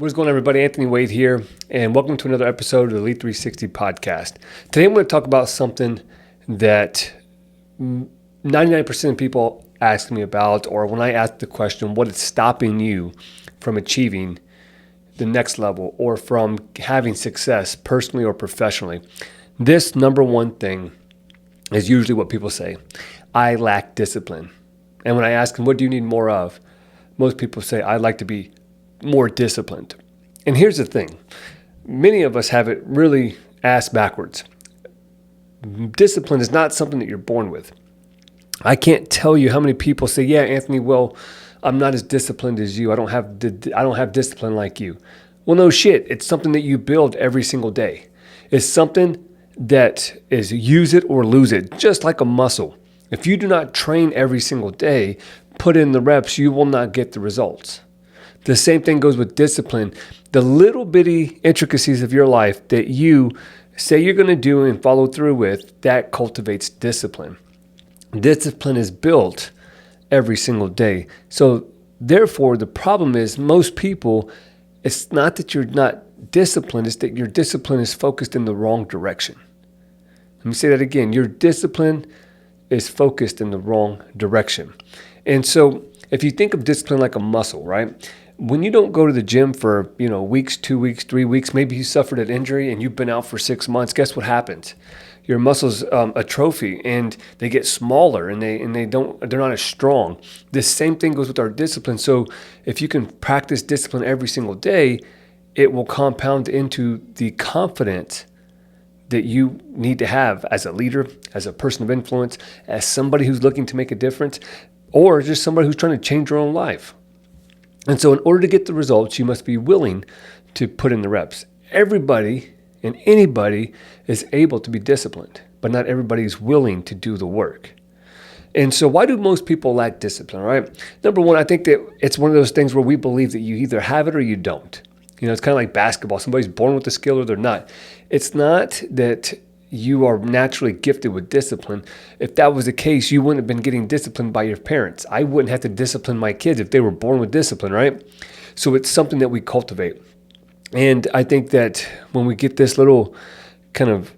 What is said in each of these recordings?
What's going on, everybody? Anthony Wade here, and welcome to another episode of the Elite 360 podcast. Today, I'm going to talk about something that 99% of people ask me about, or when I ask the question, what is stopping you from achieving the next level or from having success personally or professionally. This number one thing is usually what people say. I lack discipline. And when I ask them, what do you need more of? Most people say, I'd like to be more disciplined. And here's the thing. Many of us have it really ass backwards. Discipline is not something that you're born with. I can't tell you how many people say, yeah, Anthony, well, I'm not as disciplined as you. I don't have discipline like you. Well, no shit. It's something that you build every single day. It's something that is use it or lose it, just like a muscle. If you do not train every single day, put in the reps, you will not get the results. The same thing goes with discipline. The little bitty intricacies of your life that you say you're going to do and follow through with, that cultivates discipline. Discipline is built every single day. So therefore, the problem is most people, it's not that you're not disciplined, it's that your discipline is focused in the wrong direction. Let me say that again. Your discipline is focused in the wrong direction. And so if you think of discipline like a muscle, right? When you don't go to the gym for, weeks, 2 weeks, 3 weeks, maybe you suffered an injury and you've been out for 6 months, guess what happens? Your muscles atrophy and they get smaller and they're not as strong. The same thing goes with our discipline. So if you can practice discipline every single day, it will compound into the confidence that you need to have as a leader, as a person of influence, as somebody who's looking to make a difference, or just somebody who's trying to change your own life. And so in order to get the results, you must be willing to put in the reps. Everybody and anybody is able to be disciplined, but not everybody is willing to do the work. And so why do most people lack discipline, right? Number one, I think that it's one of those things where we believe that you either have it or you don't. It's kind of like basketball. Somebody's born with the skill or they're not. It's not that you are naturally gifted with discipline. If that was the case, you wouldn't have been getting disciplined by your parents. I wouldn't have to discipline my kids if they were born with discipline, right? So it's something that we cultivate. And I think that when we get this little kind of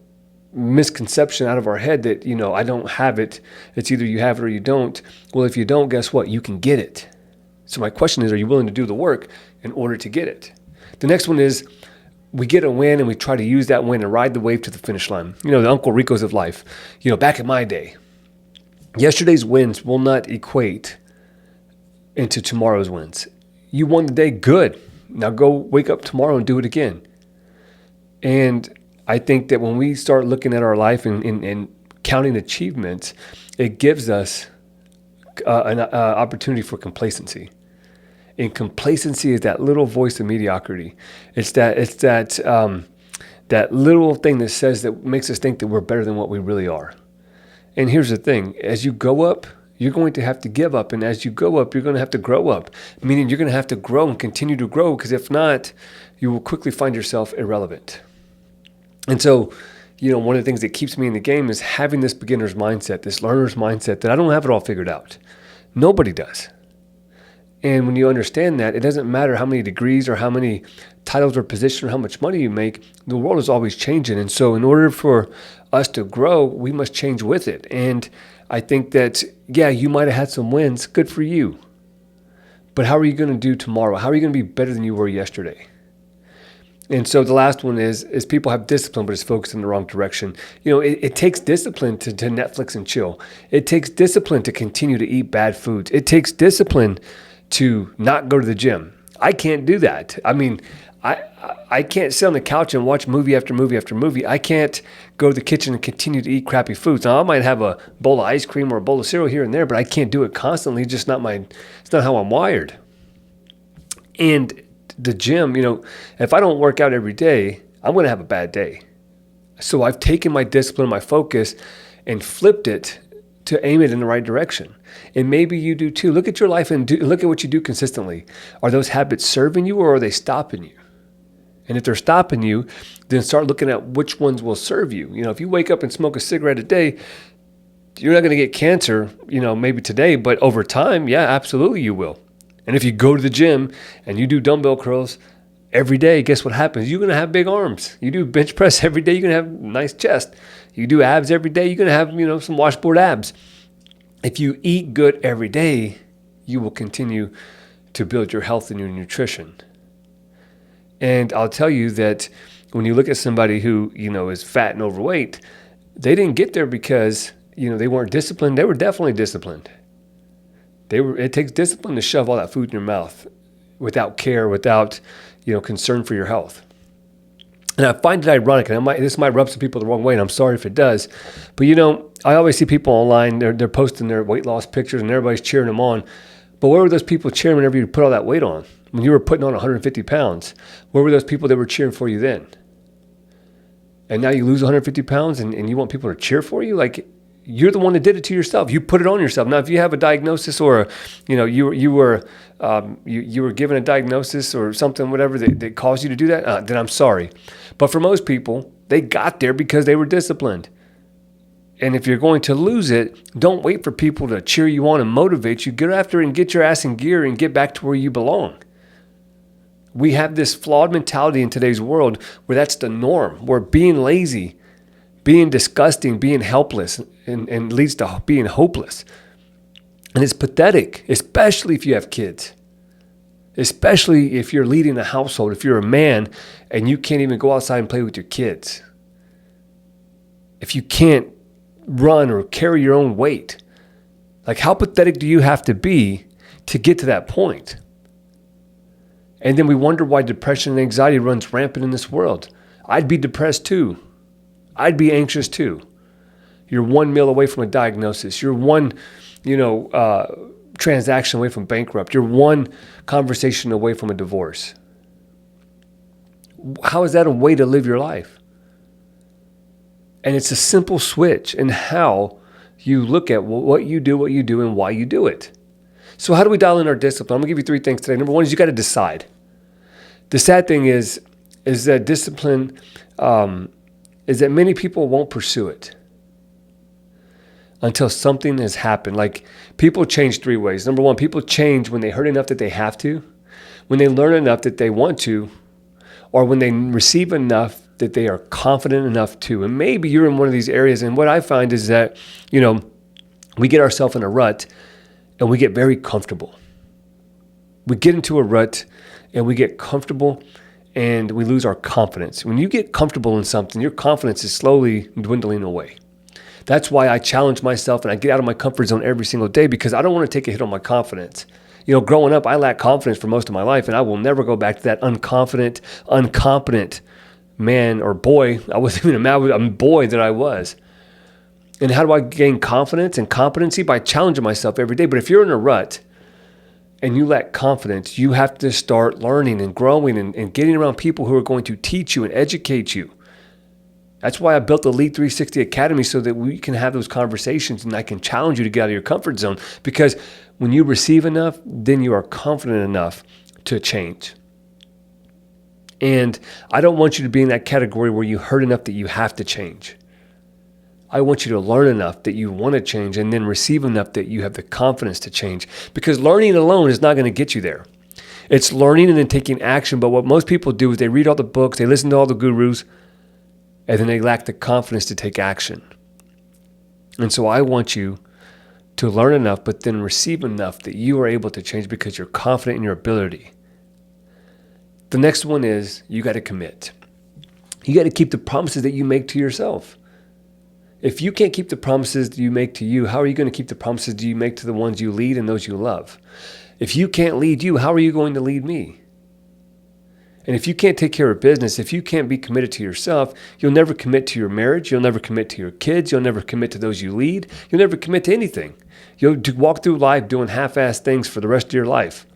misconception out of our head that, I don't have it, it's either you have it or you don't. Well, if you don't, guess what? You can get it. So my question is, are you willing to do the work in order to get it? The next one is we get a win and we try to use that win and ride the wave to the finish line. The Uncle Ricos of life. Back in my day, yesterday's wins will not equate into tomorrow's wins. You won the day, good. Now go wake up tomorrow and do it again. And I think that when we start looking at our life and counting achievements, it gives us an opportunity for complacency. And complacency is that little voice of mediocrity. It's that little thing that says that makes us think that we're better than what we really are. And here's the thing: as you go up, you're going to have to give up. And as you go up, you're going to have to grow up, meaning you're going to have to grow and continue to grow, because if not, you will quickly find yourself irrelevant. And so, one of the things that keeps me in the game is having this beginner's mindset, this learner's mindset that I don't have it all figured out. Nobody does. And when you understand that, it doesn't matter how many degrees or how many titles or positions or how much money you make, the world is always changing. And so in order for us to grow, we must change with it. And I think that, you might have had some wins. Good for you. But how are you going to do tomorrow? How are you going to be better than you were yesterday? And so the last one is people have discipline, but it's focused in the wrong direction. It takes discipline to Netflix and chill. It takes discipline to continue to eat bad foods. It takes discipline to not go to the gym. I can't do that. I mean, I can't sit on the couch and watch movie after movie after movie. I can't go to the kitchen and continue to eat crappy foods. Now, I might have a bowl of ice cream or a bowl of cereal here and there, but I can't do it constantly. It's not how I'm wired. And the gym, if I don't work out every day, I'm going to have a bad day. So I've taken my discipline, my focus, and flipped it to aim it in the right direction. And maybe you do too. Look at your life and look at what you do consistently. Are those habits serving you or are they stopping you? And if they're stopping you, then start looking at which ones will serve you. If you wake up and smoke a cigarette a day, you're not going to get cancer, maybe today, but over time, yeah, absolutely you will. And if you go to the gym and you do dumbbell curls every day, guess what happens? You're going to have big arms. You do bench press every day, you're going to have a nice chest. You do abs every day, you're going to have, some washboard abs. If you eat good every day, you will continue to build your health and your nutrition. And I'll tell you that when you look at somebody who, is fat and overweight, they didn't get there because, they weren't disciplined. They were definitely disciplined. It takes discipline to shove all that food in your mouth without care, without, concern for your health. And I find it ironic, and this might rub some people the wrong way, and I'm sorry if it does. But, I always see people online, they're posting their weight loss pictures, and everybody's cheering them on. But where were those people cheering whenever you put all that weight on? When you were putting on 150 pounds, where were those people that were cheering for you then? And now you lose 150 pounds and you want people to cheer for you? Like, you're the one that did it to yourself. You put it on yourself. Now, if you have a diagnosis or, you were given a diagnosis or something, whatever that caused you to do that, then I'm sorry. But for most people, they got there because they were disciplined. And if you're going to lose it, don't wait for people to cheer you on and motivate you. Get after it and get your ass in gear and get back to where you belong. We have this flawed mentality in today's world where that's the norm, where being lazy, being disgusting, being helpless, and leads to being hopeless. And it's pathetic, especially if you have kids, especially if you're leading a household, if you're a man and you can't even go outside and play with your kids. If you can't run or carry your own weight, like how pathetic do you have to be to get to that point? And then we wonder why depression and anxiety runs rampant in this world. I'd be depressed too. I'd be anxious too. You're one meal away from a diagnosis. You're one, transaction away from bankrupt. You're one conversation away from a divorce. How is that a way to live your life? And it's a simple switch in how you look at what you do, and why you do it. So how do we dial in our discipline? I'm going to give you 3 things today. Number 1 is you got to decide. The sad thing is that discipline is that many people won't pursue it until something has happened. Like, people change 3 ways. Number 1, people change when they hurt enough that they have to, when they learn enough that they want to, or when they receive enough that they are confident enough to. And maybe you're in one of these areas. And what I find is that, we get ourselves in a rut and we get very comfortable. We get into a rut and we get comfortable and we lose our confidence. When you get comfortable in something, your confidence is slowly dwindling away. That's why I challenge myself and I get out of my comfort zone every single day, because I don't want to take a hit on my confidence. Growing up, I lacked confidence for most of my life, and I will never go back to that unconfident, incompetent man or boy. I wasn't even a man, I'm a boy that I was. And how do I gain confidence and competency? By challenging myself every day. But if you're in a rut and you lack confidence, you have to start learning and growing and getting around people who are going to teach you and educate you. That's why I built the Elite 360 Academy, so that we can have those conversations and I can challenge you to get out of your comfort zone. Because when you receive enough, then you are confident enough to change. And I don't want you to be in that category where you hurt enough that you have to change. I want you to learn enough that you want to change, and then receive enough that you have the confidence to change. Because learning alone is not going to get you there. It's learning and then taking action. But what most people do is they read all the books, they listen to all the gurus, and then they lack the confidence to take action. And so I want you to learn enough, but then receive enough that you are able to change because you're confident in your ability. The next one is you got to commit. You got to keep the promises that you make to yourself. If you can't keep the promises that you make to you, how are you going to keep the promises that you make to the ones you lead and those you love? If you can't lead you, how are you going to lead me? And if you can't take care of business, if you can't be committed to yourself, you'll never commit to your marriage. You'll never commit to your kids. You'll never commit to those you lead. You'll never commit to anything. You'll walk through life doing half-assed things for the rest of your life.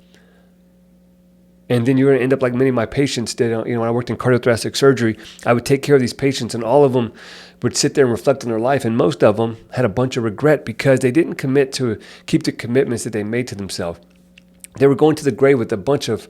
And then you're going to end up like many of my patients did. When I worked in cardiothoracic surgery, I would take care of these patients, and all of them would sit there and reflect on their life. And most of them had a bunch of regret because they didn't commit to keep the commitments that they made to themselves. They were going to the grave with a bunch of,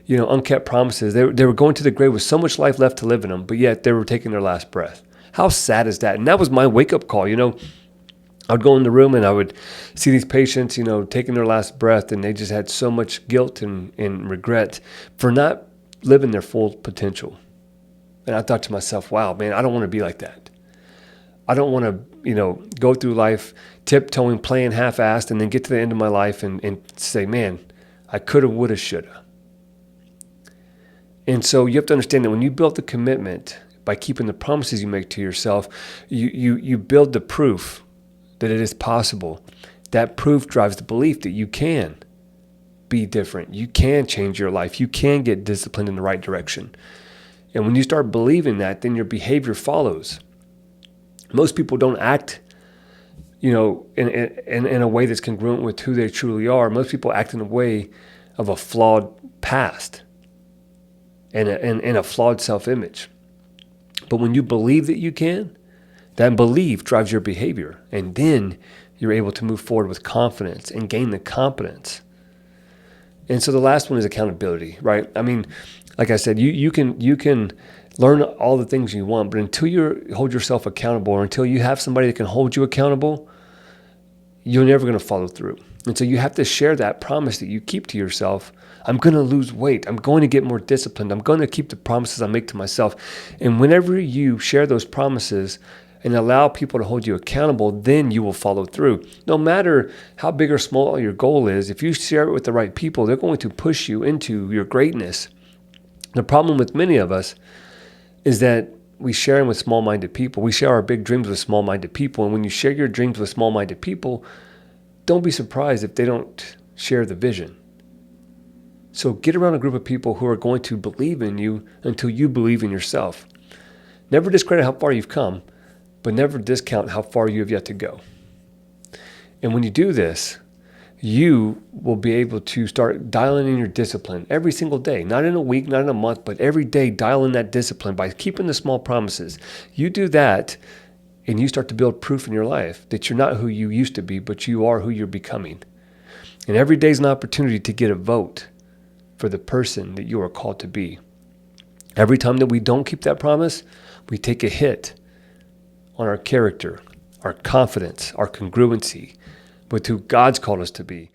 unkept promises. They were going to the grave with so much life left to live in them, but yet they were taking their last breath. How sad is that? And that was my wake-up call. I would go in the room and I would see these patients, taking their last breath, and they just had so much guilt and regret for not living their full potential. And I thought to myself, wow, man, I don't want to be like that. I don't want to, go through life tiptoeing, playing half-assed, and then get to the end of my life and say, man, I coulda, woulda, shoulda. And so you have to understand that when you build the commitment by keeping the promises you make to yourself, you build the proof that it is possible. That proof drives the belief that you can be different. You can change your life. You can get disciplined in the right direction. And when you start believing that, then your behavior follows. Most people don't act, in a way that's congruent with who they truly are. Most people act in a way of a flawed past and a flawed self-image. But when you believe that you can, that belief drives your behavior. And then you're able to move forward with confidence and gain the competence. And so the last one is accountability, right? I mean, like I said, you can learn all the things you want, but until you hold yourself accountable or until you have somebody that can hold you accountable, you're never going to follow through. And so you have to share that promise that you keep to yourself. I'm going to lose weight. I'm going to get more disciplined. I'm going to keep the promises I make to myself. And whenever you share those promises and allow people to hold you accountable, then you will follow through. No matter how big or small your goal is, if you share it with the right people, they're going to push you into your greatness. The problem with many of us is that we share them with small-minded people. We share our big dreams with small-minded people. And when you share your dreams with small-minded people, don't be surprised if they don't share the vision. So get around a group of people who are going to believe in you until you believe in yourself. Never discredit how far you've come, but never discount how far you have yet to go. And when you do this, you will be able to start dialing in your discipline every single day, not in a week, not in a month, but every day dial in that discipline by keeping the small promises. You do that and you start to build proof in your life that you're not who you used to be, but you are who you're becoming. And every day is an opportunity to get a vote for the person that you are called to be. Every time that we don't keep that promise, we take a hit on our character, our confidence, our congruency with who God's called us to be.